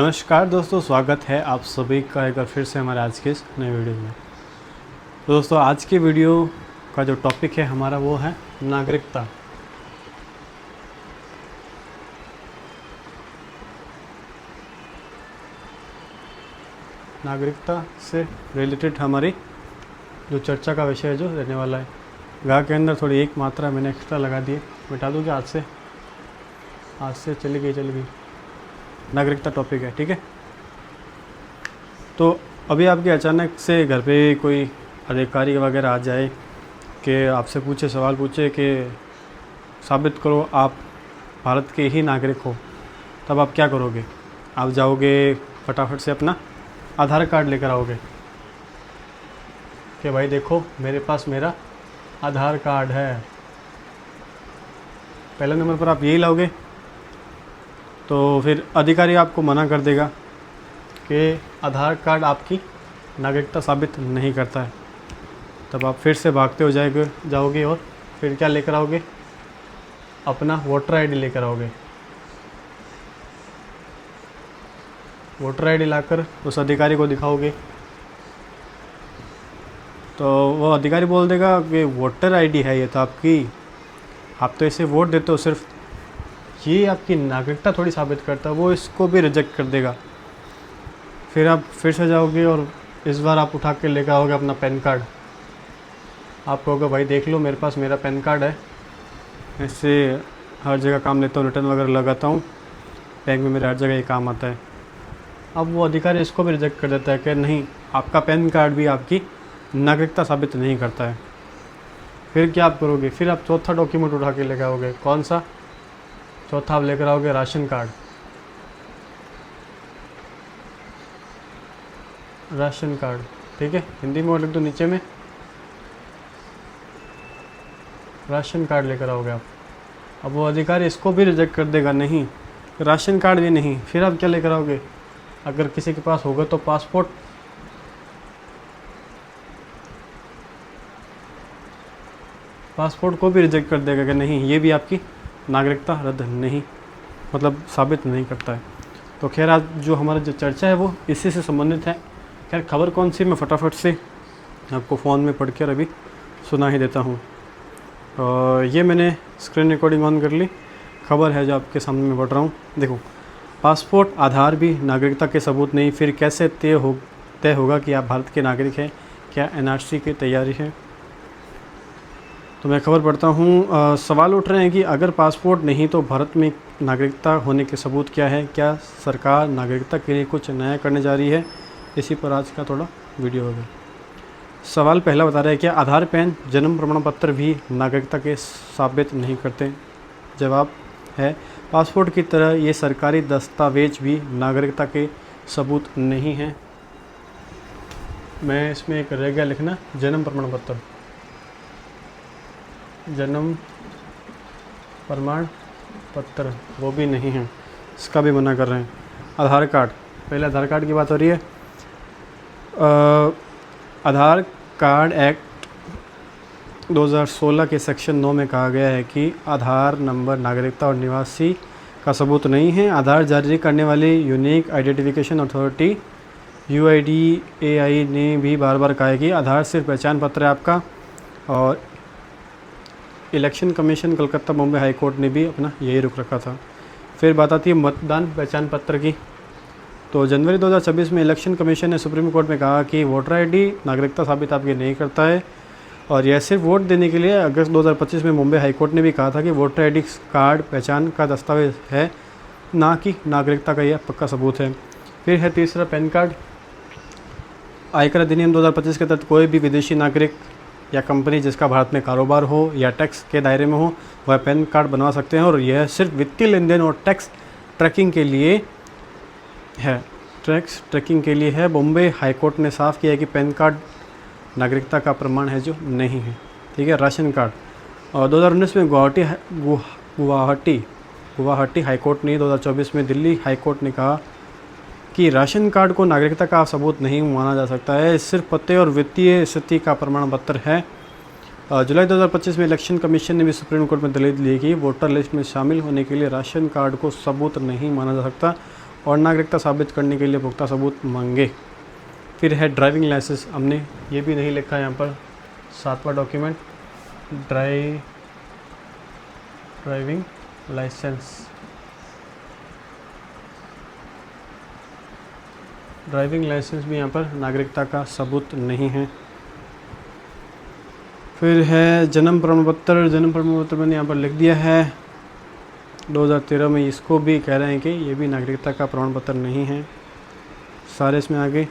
नमस्कार दोस्तों, स्वागत है आप सभी का एक बार फिर से हमारे आज के इस नए वीडियो में। तो दोस्तों, आज के वीडियो का जो टॉपिक है हमारा वो है नागरिकता। नागरिकता से रिलेटेड हमारी जो चर्चा का विषय जो रहने वाला है। गा के अंदर थोड़ी एक मात्रा मैंने एक्स्ट्रा लगा दी है, मिटा दूँगी आज से चली गई। नागरिकता टॉपिक है, ठीक है। तो अभी आपके अचानक से घर पे कोई अधिकारी वगैरह आ जाए कि आपसे सवाल पूछे कि साबित करो आप भारत के ही नागरिक हो, तब आप क्या करोगे? आप जाओगे फटाफट से अपना आधार कार्ड लेकर आओगे कि भाई देखो मेरे पास मेरा आधार कार्ड है। पहले नंबर पर आप यही लाओगे तो फिर अधिकारी आपको मना कर देगा कि आधार कार्ड आपकी नागरिकता साबित नहीं करता है। तब आप फिर से भागते हो जाओगे और फिर क्या लेकर आओगे? अपना वोटर आईडी लेकर आओगे। वोटर आईडी लाकर उस अधिकारी को दिखाओगे तो वो अधिकारी बोल देगा कि वोटर आईडी है ये तो आपकी, आप तो इसे वोट देते हो, सिर्फ ये आपकी नागरिकता थोड़ी साबित करता है। वो इसको भी रिजेक्ट कर देगा। फिर आप फिर से जाओगे और इस बार आप उठा के लेकर आओगे अपना पैन कार्ड। आप कहोगे भाई देख लो मेरे पास मेरा पैन कार्ड है, इससे हर जगह काम लेता हूँ, रिटर्न वगैरह लगाता हूँ, बैंक में मेरे हर जगह ये काम आता है। अब वो अधिकारी इसको भी रिजेक्ट कर देता है कि नहीं, आपका पैन कार्ड भी आपकी नागरिकता साबित नहीं करता है। फिर क्या आप करोगे? फिर आप चौथा डॉक्यूमेंट उठा के लेकर आओगे। कौन सा? चौथा आप लेकर आओगे राशन कार्ड। राशन कार्ड, ठीक है, हिंदी में और लिख दो नीचे में, राशन कार्ड लेकर आओगे आप। अब वो अधिकारी इसको भी रिजेक्ट कर देगा, नहीं राशन कार्ड भी नहीं। फिर आप क्या लेकर आओगे? अगर किसी के पास होगा तो पासपोर्ट। पासपोर्ट को भी रिजेक्ट कर देगा कि नहीं, ये भी आपकी नागरिकता रद्द नहीं, मतलब साबित नहीं करता है। तो खैर आज जो हमारा जो चर्चा है वो इसी से संबंधित है। खैर खबर कौन सी, मैं फटाफट से आपको फ़ोन में पढ़ कर अभी सुना ही देता हूँ। और ये मैंने स्क्रीन रिकॉर्डिंग ऑन कर ली। खबर है जो आपके सामने मैं पढ़ रहा हूँ। देखो, पासपोर्ट आधार भी नागरिकता के सबूत नहीं, फिर कैसे तय होगा कि आप भारत के नागरिक हैं? क्या एनआरसी की तैयारी है? तो मैं खबर पढ़ता हूँ। सवाल उठ रहे हैं कि अगर पासपोर्ट नहीं तो भारत में नागरिकता होने के सबूत क्या है? क्या सरकार नागरिकता के लिए कुछ नया करने जा रही है? इसी पर आज का थोड़ा वीडियो होगा। सवाल पहला बता रहा है, क्या आधार, पैन, जन्म प्रमाण पत्र भी नागरिकता के साबित नहीं करते? जवाब है, पासपोर्ट की तरह ये सरकारी दस्तावेज भी नागरिकता के सबूत नहीं हैं। मैं इसमें एक रह गया लिखना, जन्म प्रमाण पत्र। जन्म प्रमाण पत्र वो भी नहीं है, इसका भी मना कर रहे हैं। आधार कार्ड, पहले आधार कार्ड की बात हो रही है। आधार कार्ड एक्ट 2016 के सेक्शन 9 में कहा गया है कि आधार नंबर नागरिकता और निवासी का सबूत नहीं है। आधार जारी करने वाली यूनिक आइडेंटिफिकेशन अथॉरिटी UIDAI ने भी बार बार कहा है कि आधार सिर्फ पहचान पत्र है आपका। और election commission Calcutta Bombay high court ने भी अपना यही रुख रखा था। फिर बात आती है मतदान पहचान पत्र की। तो जनवरी 2026 में इलेक्शन कमीशन ने सुप्रीम कोर्ट में कहा कि वोटर आईडी नागरिकता साबित आपकी नहीं करता है। और यह सिर्फ वोट देने के लिए। अगस्त 2025 में मुंबई हाई कोर्ट ने भी कहा था कि वोटर आईडी कार्ड पहचान का दस्तावेज है, ना कि नागरिकता का यह पक्का सबूत है। फिर है तीसरा, पैन कार्ड। आयकर अधिनियम 2025 के तहत कोई भी विदेशी नागरिक या कंपनी जिसका भारत में कारोबार हो या टैक्स के दायरे में हो वह पैन कार्ड बनवा सकते हैं। और यह सिर्फ वित्तीय लेन देन और टैक्स ट्रैकिंग के लिए है। टैक्स ट्रैकिंग के लिए है। बॉम्बे हाई कोर्ट ने साफ किया है कि पैन कार्ड नागरिकता का प्रमाण है जो नहीं है, ठीक है। राशन कार्ड, और 2019 में गुवाहाटी हाई कोर्ट ने 2024 में दिल्ली हाई कोर्ट ने कहा कि राशन कार्ड को नागरिकता का सबूत नहीं माना जा सकता है, सिर्फ पते और वित्तीय स्थिति का प्रमाण पत्र है। जुलाई 2025 में इलेक्शन कमीशन ने भी सुप्रीम कोर्ट में दलील दी कि वोटर लिस्ट में शामिल होने के लिए राशन कार्ड को सबूत नहीं माना जा सकता और नागरिकता साबित करने के लिए पुख्ता सबूत मांगे। फिर है ड्राइविंग लाइसेंस, हमने ये भी नहीं लिखा यहाँ पर, 7वां document driving licence. Driving licence भी यहाँ पर नागरिकता का सबूत नहीं है। फिर है जन्म प्रमाण पत्र। जन्म प्रमाण पत्र मैंने यहाँ पर लिख दिया है 2013 में, इसको भी कह रहे हैं कि ये भी नागरिकता का प्रमाण पत्र नहीं है। सारे इसमें आगे,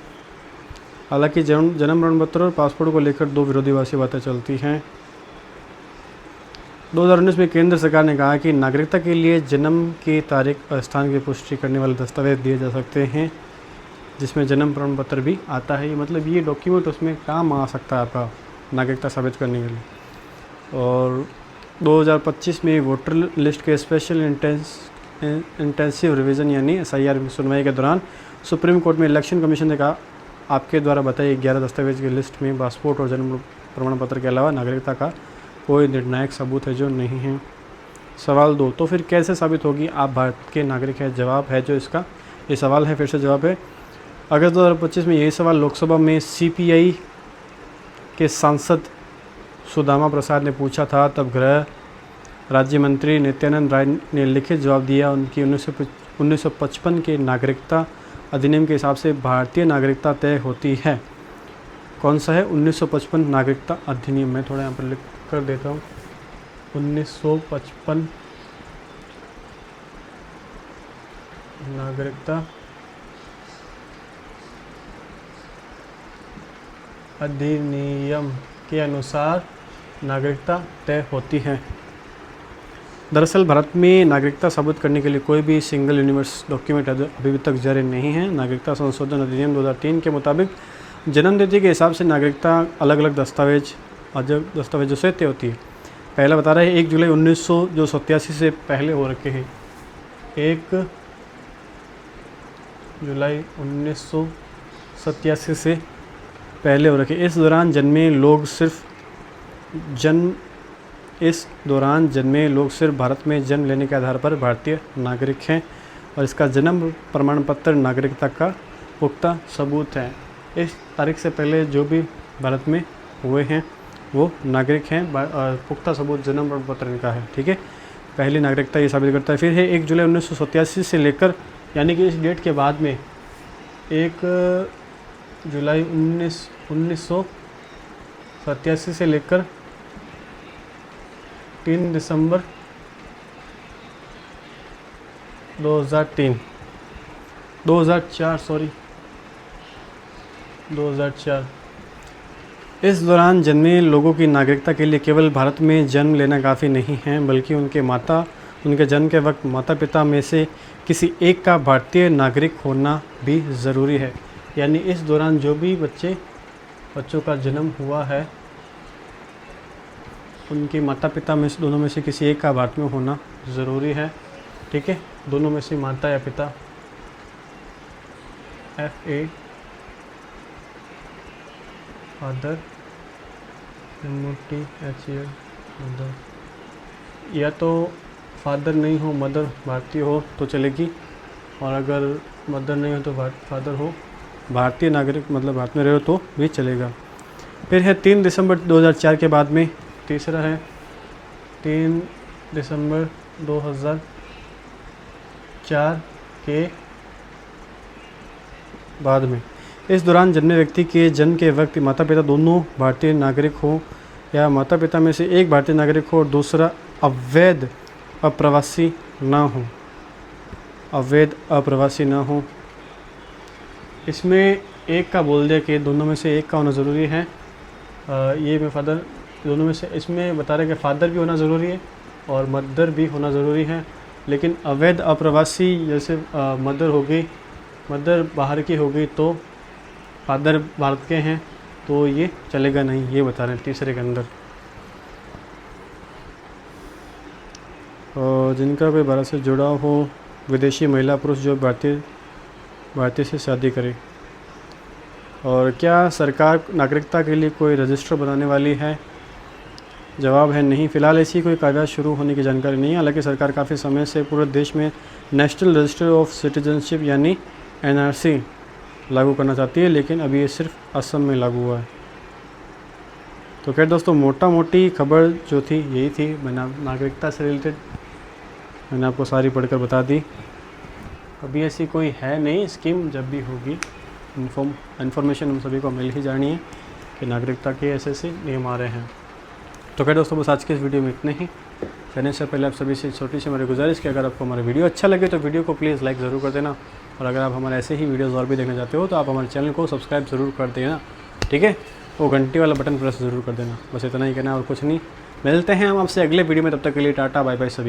हालांकि जन्म प्रमाण पत्र और पासपोर्ट को लेकर दो विरोधाभासी बातें चलती हैं। 2019 में केंद्र सरकार ने कहा कि नागरिकता के लिए जन्म की तारीख और स्थान की पुष्टि करने वाले दस्तावेज दिए जा सकते हैं, जिसमें जन्म प्रमाण पत्र भी आता है। मतलब ये डॉक्यूमेंट उसमें काम आ सकता है आपका नागरिकता साबित करने के लिए। और 2025 में वोटर लिस्ट के स्पेशल इंटेंसिव रिवीजन यानी SIR की सुनवाई के दौरान सुप्रीम कोर्ट में इलेक्शन कमीशन ने कहा, आपके द्वारा बताई 11 दस्तावेज की लिस्ट में पासपोर्ट और जन्म प्रमाण पत्र के अलावा नागरिकता का कोई निर्णायक सबूत है जो नहीं है। सवाल 2, तो फिर कैसे साबित होगी आप भारत के नागरिक हैं? जवाब है जो इसका, ये सवाल है, फिर से जवाब है। अगस्त 2025 में यही सवाल लोकसभा में CPI के सांसद सुदामा प्रसाद ने पूछा था। तब गृह राज्य मंत्री नित्यानंद राय ने लिखित जवाब दिया। उनकी 1955 के नागरिकता अधिनियम के हिसाब से भारतीय नागरिकता तय होती है। कौन सा है? 1955 नागरिकता अधिनियम। मैं थोड़ा यहाँ पर लिख कर देता हूँ। 1955 नागरिकता अधिनियम के अनुसार नागरिकता तय होती है। दरअसल भारत में नागरिकता साबित करने के लिए कोई भी सिंगल यूनिवर्स डॉक्यूमेंट अभी तक जारी नहीं है। नागरिकता संशोधन अधिनियम 2003 के मुताबिक जन्मतिथि के हिसाब से नागरिकता अलग अलग दस्तावेजों से तय होती है। पहला बता रहा है 1 जुलाई 1987 से पहले हो रखे हैं। 1 जुलाई 1987 से पहले हो रखे। इस दौरान जन्मे लोग सिर्फ भारत में जन्म लेने के आधार पर भारतीय नागरिक हैं और इसका जन्म प्रमाण पत्र नागरिकता का पुख्ता सबूत है। इस तारीख से पहले जो भी भारत में हुए हैं वो नागरिक हैं और पुख्ता सबूत जन्म प्रमाण पत्र का है। ठीक है, पहली नागरिकता ये साबित करता है। फिर है 1 जुलाई 1987 से लेकर, यानी कि इस डेट के बाद में 1 जुलाई 1987 से लेकर 3 दिसंबर 2004 इस दौरान जन्मे लोगों की नागरिकता के लिए केवल भारत में जन्म लेना काफ़ी नहीं है, बल्कि उनके जन्म के वक्त माता पिता में से किसी एक का भारतीय नागरिक होना भी ज़रूरी है। यानी इस दौरान जो भी बच्चों का जन्म हुआ है उनके माता पिता में से दोनों में से किसी एक का भारत में होना ज़रूरी है। ठीक है, दोनों में से माता या पिता, FA फादर, MOTHER मदर, या तो फादर नहीं हो मदर भारतीय हो तो चलेगी, और अगर मदर नहीं हो तो फादर हो भारतीय नागरिक, मतलब भारत में रहे हो तो भी चलेगा। फिर है 3 दिसंबर 2004 के बाद में, तीसरा है 3 दिसंबर 2004 के बाद में। इस दौरान जन्मे व्यक्ति के जन्म के वक्त माता पिता दोनों भारतीय नागरिक हो या माता पिता में से एक भारतीय नागरिक हो और दूसरा अवैध अप्रवासी ना हो। इसमें एक का बोल दिया कि दोनों में से एक का होना ज़रूरी है। ये में फादर दोनों में से, इसमें बता रहे कि फ़ादर भी होना ज़रूरी है और मदर भी होना ज़रूरी है। लेकिन अवैध अप्रवासी जैसे मदर बाहर की होगी तो फादर भारत के हैं तो ये चलेगा नहीं, ये बता रहे हैं तीसरे के अंदर। और जिनका कोई भारत से जुड़ा हो, विदेशी महिला पुरुष जो भारतीय से शादी करे। और क्या सरकार नागरिकता के लिए कोई रजिस्टर बनाने वाली है? जवाब है नहीं। फ़िलहाल ऐसी कोई कागज़ शुरू होने की जानकारी नहीं है। हालांकि सरकार काफ़ी समय से पूरे देश में नेशनल रजिस्टर ऑफ सिटीजनशिप यानी NRC लागू करना चाहती है, लेकिन अभी ये सिर्फ असम में लागू हुआ है। तो खैर दोस्तों, मोटा मोटी खबर जो थी यही थी। मैंने नागरिकता से रिलेटेड मैंने आपको सारी पढ़कर बता दी। अभी ऐसी कोई है नहीं स्कीम, जब भी होगी इन्फॉर्मेशन हम सभी को मिल ही जानी है कि नागरिकता के ऐसे नियम आ रहे हैं। तो खैर दोस्तों, बस आज के इस वीडियो में इतने ही। जाने से पहले आप सभी से छोटी सी हमारी गुजारिश कि अगर आपको हमारा वीडियो अच्छा लगे तो वीडियो को प्लीज़ लाइक ज़रूर कर देना, और अगर आप हमारे ऐसे ही वीडियोज़ और भी देखना चाहते हो तो आप हमारे चैनल को सब्सक्राइब ज़रूर कर देना, ठीक है। वो घंटी वाला बटन प्रेस ज़रूर कर देना। बस इतना ही कहना और कुछ नहीं। मिलते हैं हम आपसे अगले वीडियो में, तब तक के लिए टाटा बाय बाय सभी।